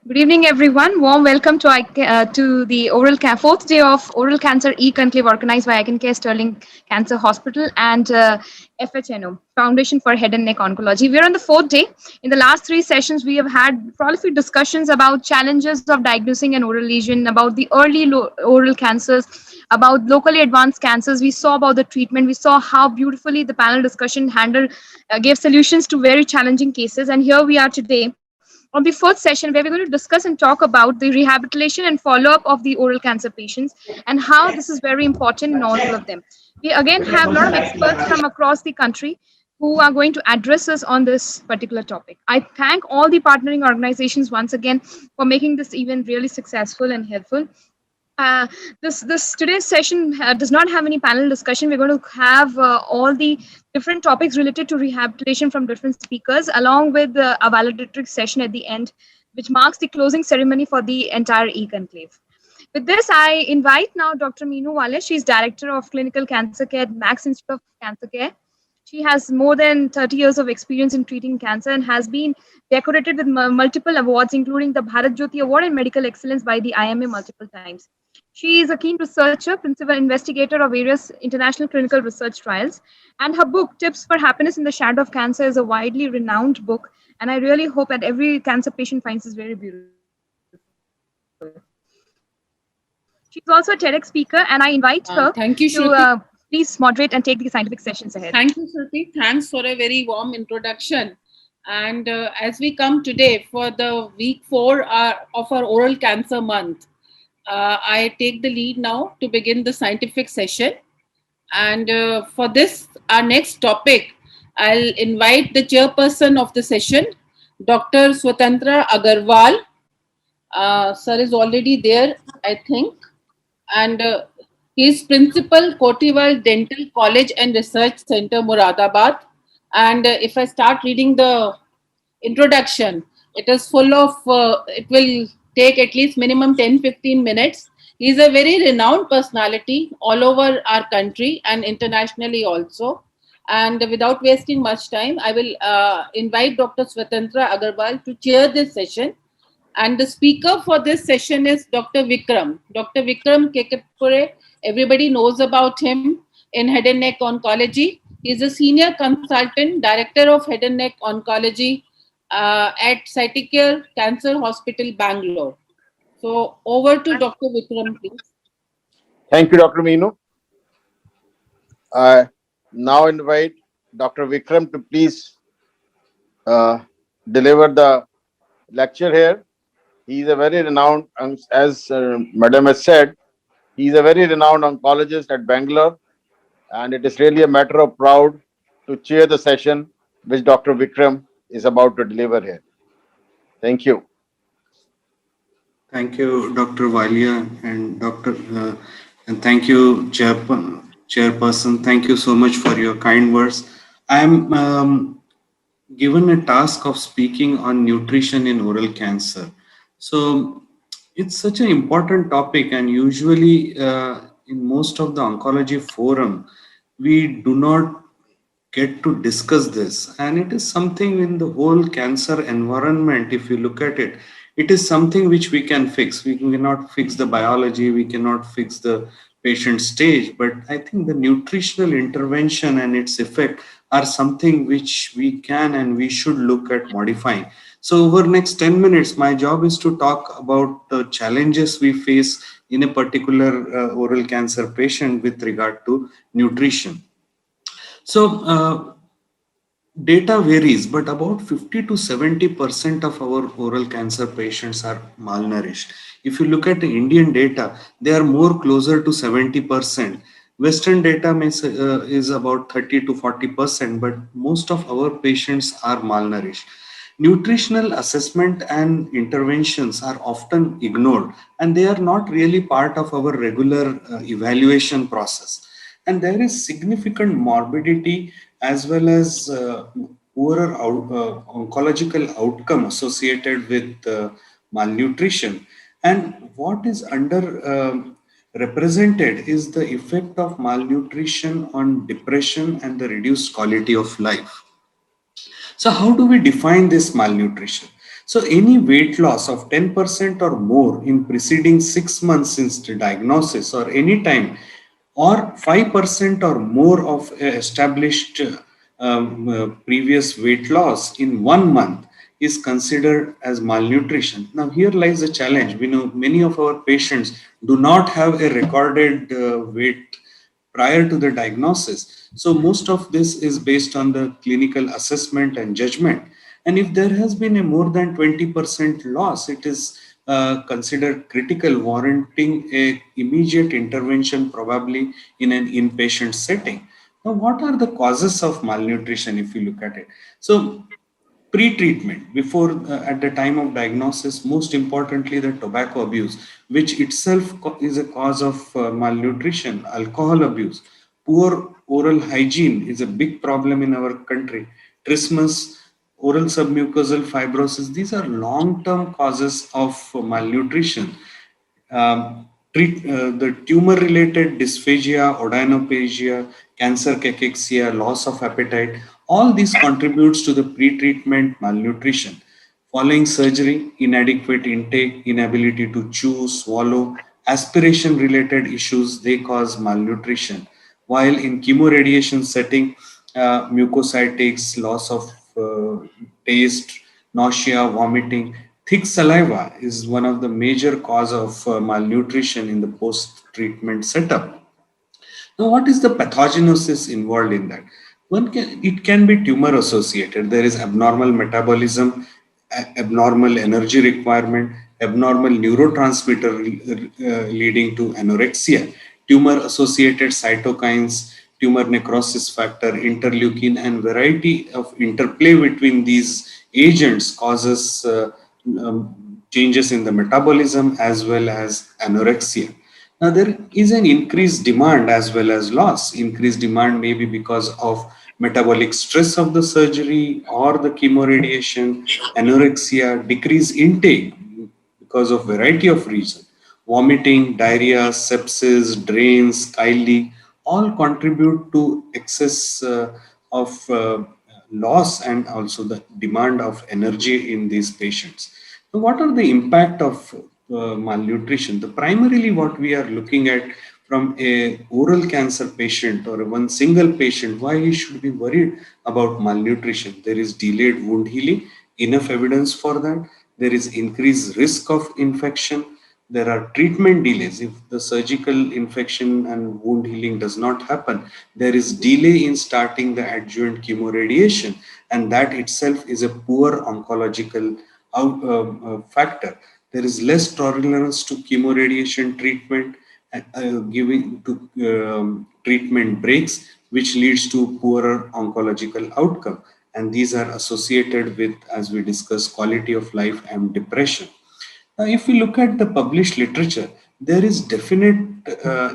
Good evening, everyone. Warm welcome to the fourth day of Oral Cancer E-Conclave organized by Icon Sterling Cancer Hospital and FHNO, Foundation for Head and Neck Oncology. We are on the fourth day. In the last three sessions, we have had prolific discussions about challenges of diagnosing an oral lesion, about the early oral cancers, about locally advanced cancers. We saw about the treatment. We saw how beautifully the panel discussion gave solutions to very challenging cases. And here we are today on the fourth session where we're going to discuss and talk about the rehabilitation and follow-up of the oral cancer patients and how this is very important in all of them. We again have a lot of experts from across the country who are going to address us on this particular topic. I thank all the partnering organizations once again for making this event really successful and helpful. uh, this today's session does not have any panel discussion. We're going to have all the different topics related to rehabilitation from different speakers, along with a valedictory session at the end, which marks the closing ceremony for the entire e-conclave. With this, I invite now Dr. Meenu Wale. She's Director of Clinical Cancer Care at Max Institute of Cancer Care. She has more than 30 years of experience in treating cancer and has been decorated with multiple awards, including the Bharat Jyoti Award and Medical Excellence by the IMA multiple times. She is a keen researcher, principal investigator of various international clinical research trials, and her book, Tips for Happiness in the Shadow of Cancer, is a widely renowned book. And I really hope that every cancer patient finds this very beautiful. She's also a TEDx speaker, and I invite her Thank you, to Shruti. please moderate and take the scientific sessions ahead. Thank you, Shruti. Thanks for a very warm introduction. And as we come today for the week 4 of our Oral Cancer Month, I take the lead now to begin the scientific session. And for this, our next topic, I'll invite the chairperson of the session, Dr. Swatantra Agarwal. Sir is already there, I think. And he is principal, Kotiwal Dental College and Research Center, Moradabad. And if I start reading the introduction, it is full of, it will take at least minimum 10-15 minutes. He is a very renowned personality all over our country and internationally also. And without wasting much time, I will invite Dr. Swatantra Agarwal to chair this session. And the speaker for this session is Dr. Vikram. Dr. Vikram Kekapure, everybody knows about him in head and neck oncology. He is a senior consultant, director of head and neck oncology at Cyticare Cancer Hospital, Bangalore. So over to Dr. Vikram, please. Thank you, Dr. Meenu. I now invite Dr. Vikram to please deliver the lecture here. He is a very renowned, as Madam has said, he is a very renowned oncologist at Bangalore, and it is really a matter of pride to chair the session which Dr. Vikram is about to deliver here. Thank you. Thank you, Dr. Walia and thank you, Chairperson. Thank you so much for your kind words. I'm given a task of speaking on nutrition in oral cancer. So it's such an important topic, and usually in most of the oncology forum, we do not get to discuss this, and it is something in the whole cancer environment. If you look at it, it is something which we can fix. We cannot fix the biology, we cannot fix the patient stage, but I think the nutritional intervention and its effect are something which we can and we should look at modifying. So over next 10 minutes, my job is to talk about the challenges we face in a particular oral cancer patient with regard to nutrition. So data varies, but about 50 to 70% of our oral cancer patients are malnourished. If you look at the Indian data, they are more closer to 70%. Western data is about 30 to 40%, but most of our patients are malnourished. Nutritional assessment and interventions are often ignored, and they are not really part of our regular evaluation process. And there is significant morbidity as well as poorer oncological outcome associated with malnutrition. And what is under represented is the effect of malnutrition on depression and the reduced quality of life. So how do we define this malnutrition? So any weight loss of 10% or more in preceding 6 months since the diagnosis or any time, or 5% or more of established previous weight loss in 1 month is considered as malnutrition. Now here lies the challenge. We know many of our patients do not have a recorded weight prior to the diagnosis. So most of this is based on the clinical assessment and judgment. And if there has been a more than 20% loss, it is considered critical, warranting a immediate intervention, probably in an inpatient setting. Now, what are the causes of malnutrition if you look at it? So pre-treatment, before at the time of diagnosis, most importantly the tobacco abuse, which itself is a cause of malnutrition. Alcohol abuse, poor oral hygiene is a big problem in our country. Trismus, oral submucosal fibrosis, these are long-term causes of malnutrition. The tumor-related dysphagia, odynophagia, cancer cachexia, loss of appetite, all these contributes to the pre-treatment malnutrition. Following surgery, inadequate intake, inability to chew, swallow, aspiration-related issues, they cause malnutrition. While in chemoradiation setting, mucositis, loss of taste, nausea, vomiting, thick saliva is one of the major cause of malnutrition in the post-treatment setup. Now, what is the pathogenesis involved in that? It can be tumor associated. There is abnormal metabolism, abnormal energy requirement, abnormal neurotransmitter leading to anorexia, tumor associated cytokines, tumor necrosis factor, interleukin, and variety of interplay between these agents causes changes in the metabolism as well as anorexia. Now, there is an increased demand as well as loss. Increased demand may be because of metabolic stress of the surgery or the chemoradiation, anorexia, decreased intake because of variety of reasons. Vomiting, diarrhea, sepsis, drains, chyle, all contribute to excess of loss and also the demand of energy in these patients. So what are the impact of malnutrition? The primarily what we are looking at from a oral cancer patient or one single patient, why he should be worried about malnutrition? There is delayed wound healing, enough evidence for that. There is increased risk of infection. There are treatment delays. If the surgical infection and wound healing does not happen, there is delay in starting the adjuvant chemoradiation, and that itself is a poor oncological factor. There is less tolerance to chemoradiation treatment, giving to treatment breaks, which leads to poorer oncological outcome. And these are associated with, as we discussed, quality of life and depression. Now, if we look at the published literature, there is definite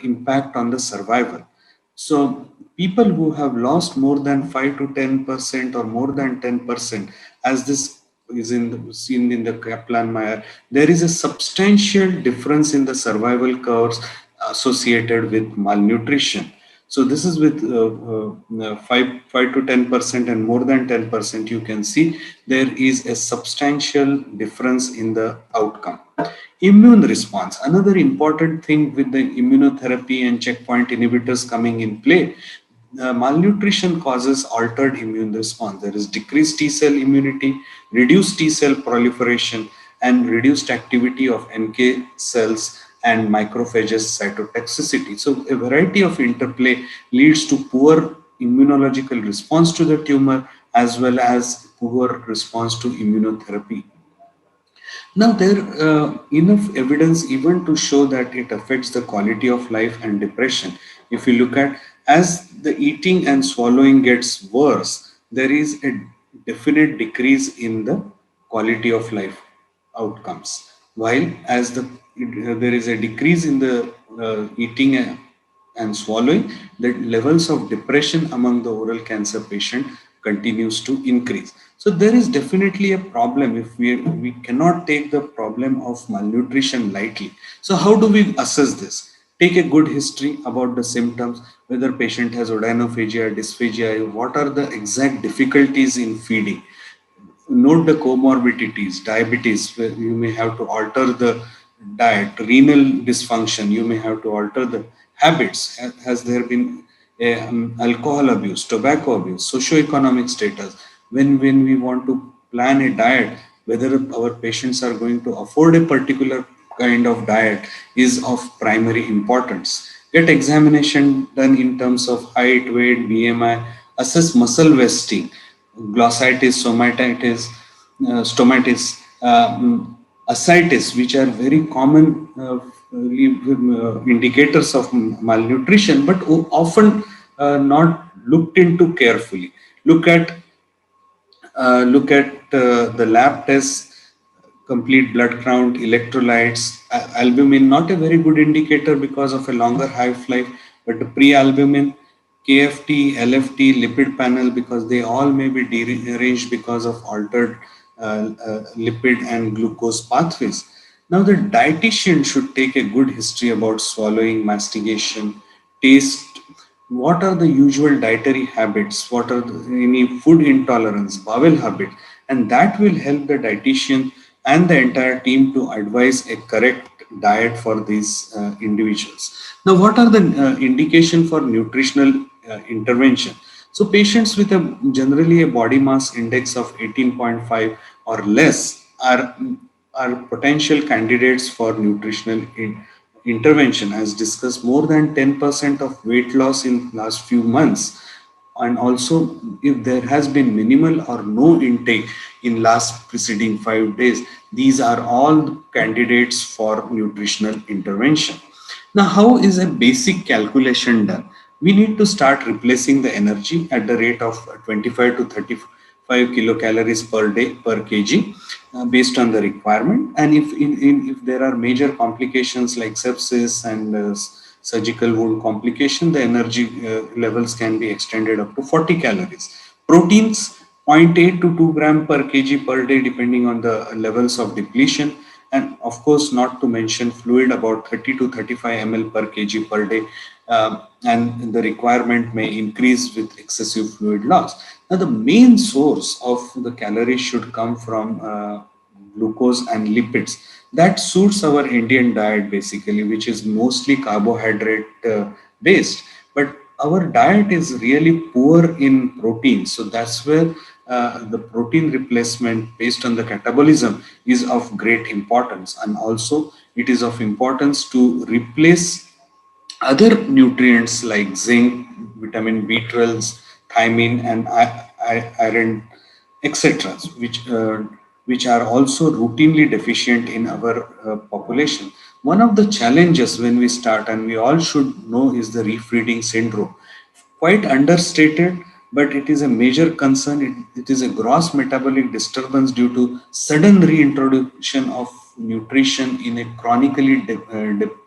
impact on the survival. So people who have lost more than 5 to 10% or more than 10%, as this is seen in the Kaplan-Meier, there is a substantial difference in the survival curves associated with malnutrition. So this is with 5 to 10% and more than 10%, you can see there is a substantial difference in the outcome. Immune response, another important thing with the immunotherapy and checkpoint inhibitors coming in play. Malnutrition causes altered immune response. There is decreased T cell immunity, reduced T cell proliferation, and reduced activity of NK cells and macrophages cytotoxicity. So a variety of interplay leads to poor immunological response to the tumor as well as poor response to immunotherapy. Now, there enough evidence even to show that it affects the quality of life and depression. If you look at, as the eating and swallowing gets worse, there is a definite decrease in the quality of life outcomes. While as there is a decrease in the eating and swallowing, the levels of depression among the oral cancer patient continues to increase. So there is definitely a problem if we cannot take the problem of malnutrition lightly. So how do we assess this? Take a good history about the symptoms, whether patient has odynophagia, dysphagia, what are the exact difficulties in feeding. note the comorbidities, diabetes, where you may have to alter the diet, renal dysfunction, you may have to alter the habits. Has there been alcohol abuse, tobacco abuse, socioeconomic status? When we want to plan a diet, whether our patients are going to afford a particular kind of diet is of primary importance. Get examination done in terms of height, weight, BMI, assess muscle wasting, glossitis, stomatis, ascites, which are very common indicators of malnutrition, but often not looked into carefully. Look at the lab tests, complete blood count, electrolytes, albumin, not a very good indicator because of a longer half-life, but the pre-albumin, KFT, LFT, lipid panel, because they all may be deranged because of altered lipid and glucose pathways. Now, the dietitian should take a good history about swallowing, mastication, taste. What are the usual dietary habits? What are any food intolerance, bowel habit? And that will help the dietitian and the entire team to advise a correct diet for these individuals. Now, what are the indication for nutritional intervention? So, patients with generally a body mass index of 18.5 or less are potential candidates for nutritional intervention. As discussed, more than 10% of weight loss in last few months, and also if there has been minimal or no intake in last preceding 5 days, these are all candidates for nutritional intervention. Now, how is a basic calculation done? We need to start replacing the energy at the rate of 25 to 35 kilocalories per day per kg, based on the requirement. And if there are major complications like sepsis and surgical wound complication, the energy levels can be extended up to 40 calories. Proteins, zero point 0.8 to 2 gram per kg per day, depending on the levels of depletion. And of course, not to mention fluid, about 30 to 35 ml per kg per day. And the requirement may increase with excessive fluid loss. Now, the main source of the calories should come from glucose and lipids. That suits our Indian diet basically, which is mostly carbohydrate based. But our diet is really poor in protein. So that's where the protein replacement based on the catabolism is of great importance. And also it is of importance to replace other nutrients like zinc, vitamin B12, thiamine, and iron, etc., which are also routinely deficient in our population. One of the challenges when we start, and we all should know, is the refeeding syndrome. Quite understated, but it is a major concern. It is a gross metabolic disturbance due to sudden reintroduction of nutrition in a chronically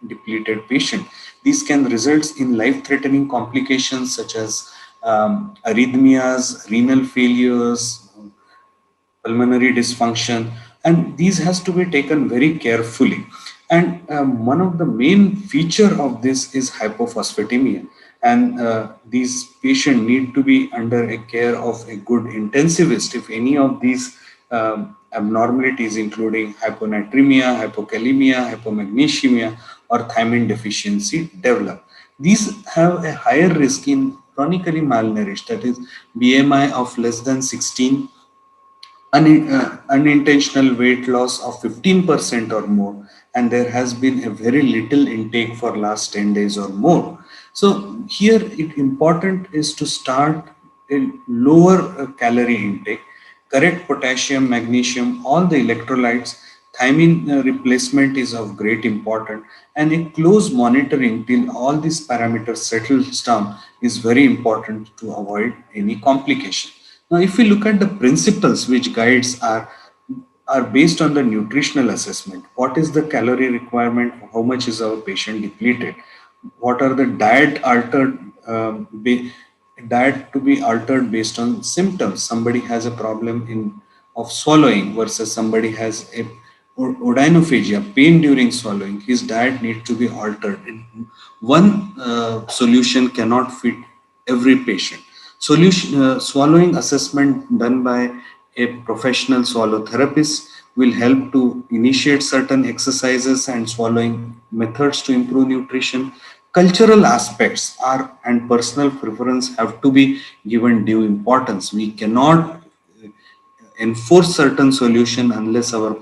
depleted patient. These can result in life-threatening complications such as arrhythmias, renal failures, pulmonary dysfunction, and these has to be taken very carefully. And one of the main feature of this is hypophosphatemia, and these patients need to be under a care of a good intensivist if any of these abnormalities, including hyponatremia, hypokalemia, hypomagnesemia, or thiamine deficiency, develop. These have a higher risk in chronically malnourished, that is BMI of less than 16, unintentional weight loss of 15% or more, and there has been a very little intake for last 10 days or more. So here it important is to start a lower calorie intake, correct potassium, magnesium, all the electrolytes. Thiamine replacement is of great importance, and a close monitoring till all these parameters settles down is very important to avoid any complication. Now, if we look at the principles which guides are based on the nutritional assessment. What is the calorie requirement? How much is our patient depleted? What are the diet to be altered based on symptoms? Somebody has a problem of swallowing versus somebody has a odynophagia, pain during swallowing. His diet needs to be altered. One solution cannot fit every patient. Swallowing assessment done by A professional swallow therapist will help to initiate certain exercises and swallowing methods to improve nutrition. Cultural aspects are and personal preference have to be given due importance. We cannot enforce certain solution unless our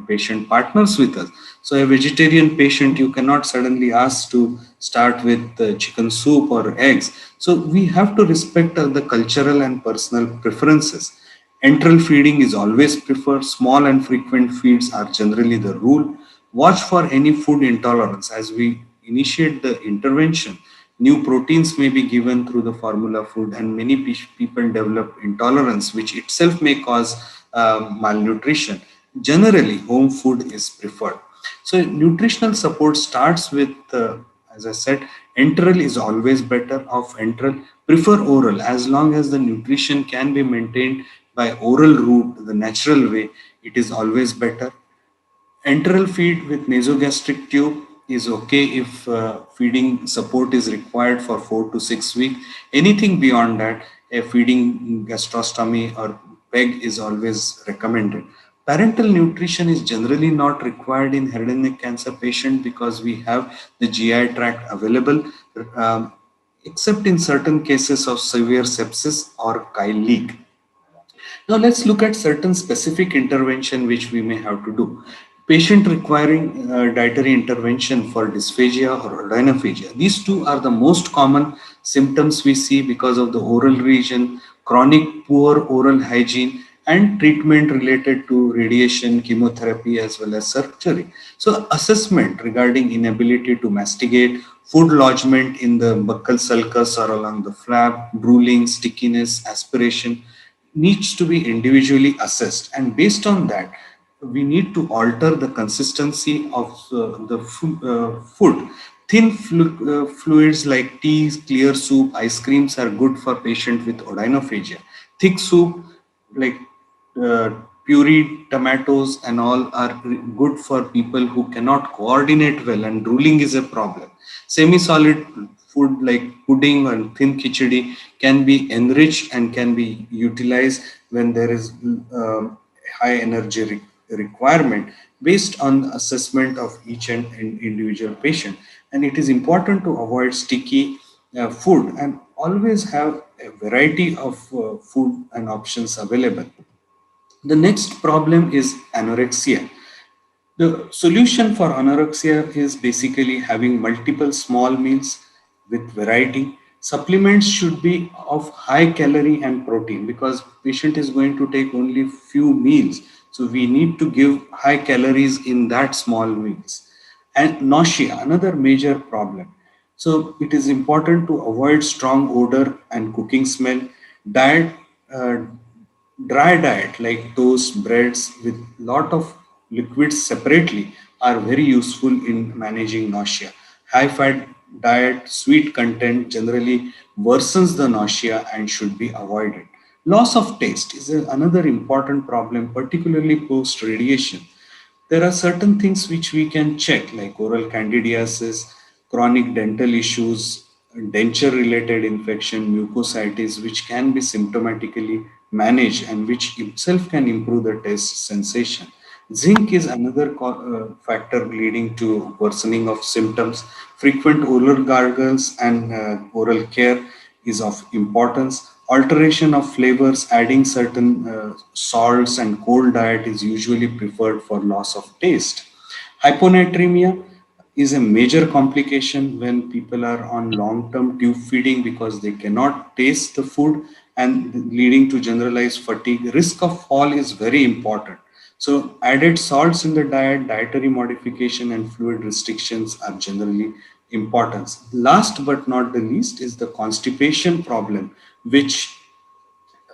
patient partners with us. So a vegetarian patient, you cannot suddenly ask to start with chicken soup or eggs. So we have to respect the cultural and personal preferences. Enteral feeding is always preferred. Small and frequent feeds are generally the rule. Watch for any food intolerance as we initiate the intervention. New proteins may be given through the formula food, and many people develop intolerance, which itself may cause malnutrition. Generally, home food is preferred. So, nutritional support starts with, as I said, enteral is always better. Of enteral, prefer oral as long as the nutrition can be maintained by oral route, the natural way. It is always better. Enteral feed with nasogastric tube is okay if feeding support is required for 4 to 6 weeks. Anything beyond that, a feeding gastrostomy or PEG is always recommended. Parental nutrition is generally not required in head and neck cancer patient because we have the GI tract available, um, except in certain cases of severe sepsis or chyle leak. Now let's look at certain specific intervention which we may have to do. Patient requiring dietary intervention for dysphagia or odynophagia. These two are the most common symptoms we see because of the oral region, chronic poor oral hygiene, and treatment related to radiation, chemotherapy, as well as surgery. So assessment regarding inability to masticate, food lodgement in the buccal sulcus or along the flap, drooling, stickiness, aspiration, needs to be individually assessed, and based on that we need to alter the consistency of the food. Thin fluids like teas, clear soup, ice creams are good for patient with odynophagia. Thick soup like uh, pureed tomatoes and all are good for people who cannot coordinate well and drooling is a problem. Semi-solid food like pudding and thin khichdi can be enriched and can be utilized when there is high energy requirement based on assessment of each and individual patient. And it is important to avoid sticky food and always have a variety of food and options available. The next problem is anorexia. The solution for anorexia is basically having multiple small meals with variety. Supplements should be of high calorie and protein because patient is going to take only few meals. So we need to give high calories in that small meals. And nausea, another major problem. So it is important to avoid strong odor and cooking smell. Diet, uh, dry diet like toast, breads with lot of liquids separately are very useful in managing nausea. High fat diet, sweet content generally worsens the nausea and should be avoided. Loss of taste is another important problem, particularly post radiation. There are certain things which we can check, like oral candidiasis, chronic dental issues, denture related infection, mucositis, which can be symptomatically managed and which itself can improve the taste sensation. Zinc is another factor leading to worsening of symptoms. Frequent oral gargles and oral care is of importance. Alteration of flavors, adding certain salts and cold diet is usually preferred for loss of taste. Hyponatremia is a major complication when people are on long-term tube feeding because they cannot taste the food and leading to generalized fatigue. Risk of fall is very important. So added salts in the diet, dietary modification and fluid restrictions are generally important. Last but not the least is the constipation problem, which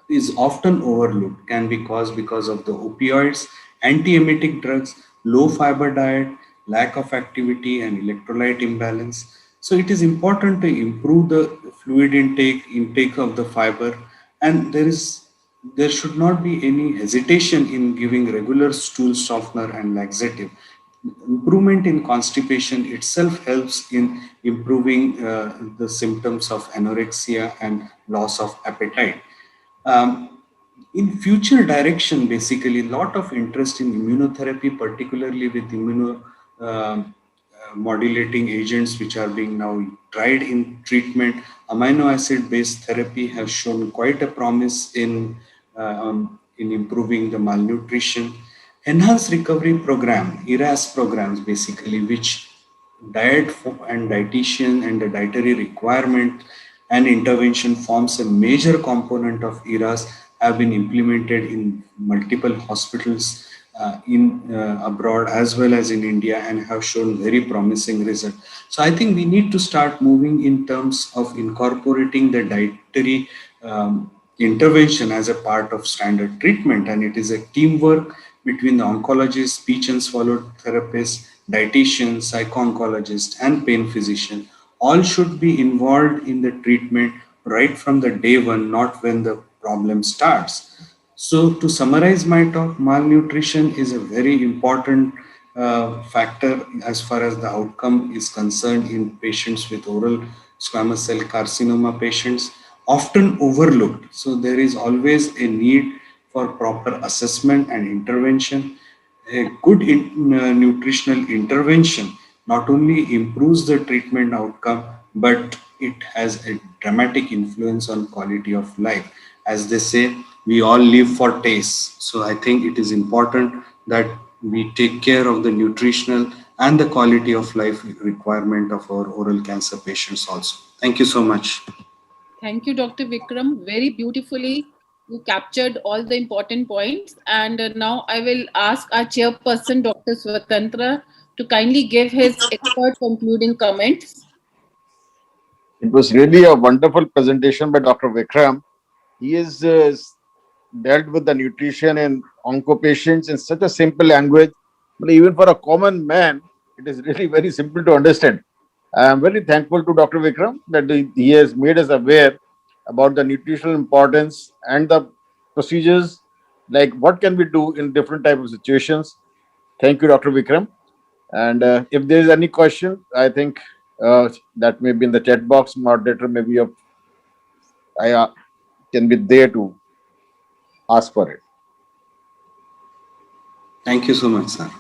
is often overlooked, can be caused because of the opioids, anti-emetic drugs, low fiber diet, lack of activity, and electrolyte imbalance. So it is important to improve the fluid intake of the fiber, and there should not be any hesitation in giving regular stool softener and laxative. Improvement in constipation itself helps in improving the symptoms of anorexia and loss of appetite. Um, in future direction, basically, lot of interest in immunotherapy, particularly with modulating agents which are being now tried in treatment. Amino acid based therapy has shown quite a promise in improving the malnutrition. Enhanced recovery program, ERAS programs, basically, which and dietitian and the dietary requirement and intervention forms a major component of ERAS, have been implemented in multiple hospitals in abroad as well as in India, and have shown very promising results. So I think we need to start moving in terms of incorporating the dietary intervention as a part of standard treatment, and it is a teamwork between the oncologist, speech and swallow therapist, dietitian, psycho-oncologist, and pain physician. All should be involved in the treatment right from the day one, not when the problem starts. So, to summarize my talk, malnutrition is a very important factor as far as the outcome is concerned in patients with oral squamous cell carcinoma patients, often overlooked. So, there is always a need for proper assessment and intervention. A good nutritional intervention not only improves the treatment outcome, but it has a dramatic influence on quality of life. As they say, we all live for taste. So I think it is important that we take care of the nutritional and the quality of life requirement of our oral cancer patients also. Thank you so much. Thank you, Dr. Vikram. Very beautifully, you captured all the important points. And now I will ask our chairperson, Dr. Swatantra, to kindly give his expert concluding comments. It was really a wonderful presentation by Dr. Vikram. He has dealt with the nutrition in onco patients in such a simple language, but even for a common man, it is really very simple to understand. I am very thankful to Dr. Vikram that he has made us aware about the nutritional importance and the procedures, like what can we do in different type of situations. Thank you, Dr. Vikram. And if there is any question, I think that may be in the chat box. Moderator maybe I can be there to ask for it. Thank you so much, sir.